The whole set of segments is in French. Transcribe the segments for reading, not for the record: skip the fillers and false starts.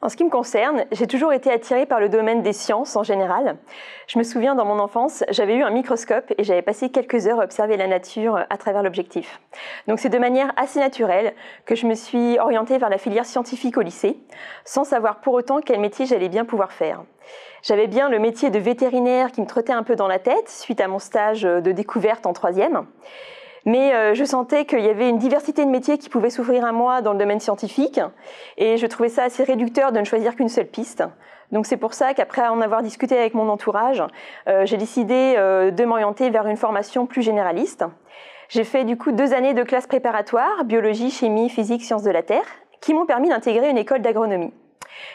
En ce qui me concerne, j'ai toujours été attirée par le domaine des sciences en général. Je me souviens, dans mon enfance, j'avais eu un microscope et j'avais passé quelques heures à observer la nature à travers l'objectif. Donc c'est de manière assez naturelle que je me suis orientée vers la filière scientifique au lycée, sans savoir pour autant quel métier j'allais bien pouvoir faire. J'avais bien le métier de vétérinaire qui me trottait un peu dans la tête suite à mon stage de découverte en troisième. Mais je sentais qu'il y avait une diversité de métiers qui pouvaient s'ouvrir à moi dans le domaine scientifique et je trouvais ça assez réducteur de ne choisir qu'une seule piste. Donc c'est pour ça qu'après en avoir discuté avec mon entourage, j'ai décidé de m'orienter vers une formation plus généraliste. J'ai fait du coup 2 années de classe préparatoire, biologie, chimie, physique, sciences de la Terre, qui m'ont permis d'intégrer une école d'agronomie.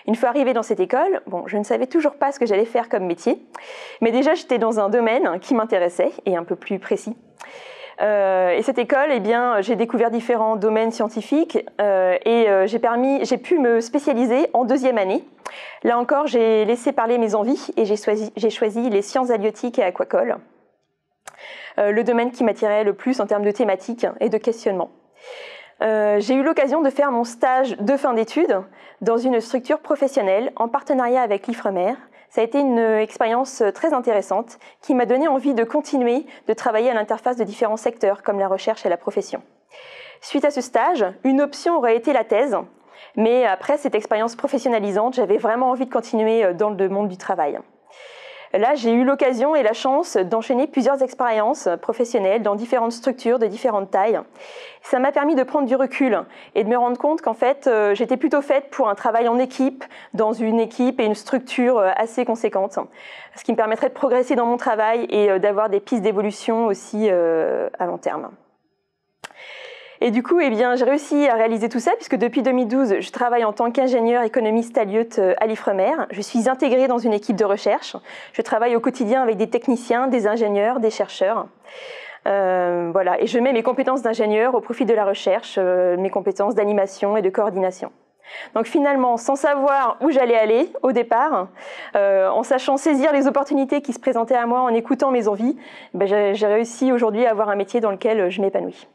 Une fois arrivée dans cette école, je ne savais toujours pas ce que j'allais faire comme métier, mais déjà j'étais dans un domaine qui m'intéressait et un peu plus précis. Et cette école, j'ai découvert différents domaines scientifiques et j'ai pu me spécialiser en 2e année. Là encore, j'ai laissé parler mes envies et j'ai choisi les sciences halieutiques et aquacoles, le domaine qui m'attirait le plus en termes de thématiques et de questionnement. J'ai eu l'occasion de faire mon stage de fin d'études dans une structure professionnelle en partenariat avec l'Ifremer. Ça a été une expérience très intéressante qui m'a donné envie de continuer de travailler à l'interface de différents secteurs comme la recherche et la profession. Suite à ce stage, une option aurait été la thèse, mais après cette expérience professionnalisante, j'avais vraiment envie de continuer dans le monde du travail. Là, j'ai eu l'occasion et la chance d'enchaîner plusieurs expériences professionnelles dans différentes structures de différentes tailles. Ça m'a permis de prendre du recul et de me rendre compte qu'en fait, j'étais plutôt faite pour un travail en équipe, dans une équipe et une structure assez conséquente, ce qui me permettrait de progresser dans mon travail et d'avoir des pistes d'évolution aussi à long terme. Et du coup, j'ai réussi à réaliser tout ça puisque depuis 2012, je travaille en tant qu'ingénieur économiste alieute à l'Ifremer. Je suis intégrée dans une équipe de recherche. Je travaille au quotidien avec des techniciens, des ingénieurs, des chercheurs. Et je mets mes compétences d'ingénieur au profit de la recherche, mes compétences d'animation et de coordination. Donc finalement, sans savoir où j'allais aller au départ, en sachant saisir les opportunités qui se présentaient à moi, en écoutant mes envies, j'ai réussi aujourd'hui à avoir un métier dans lequel je m'épanouis.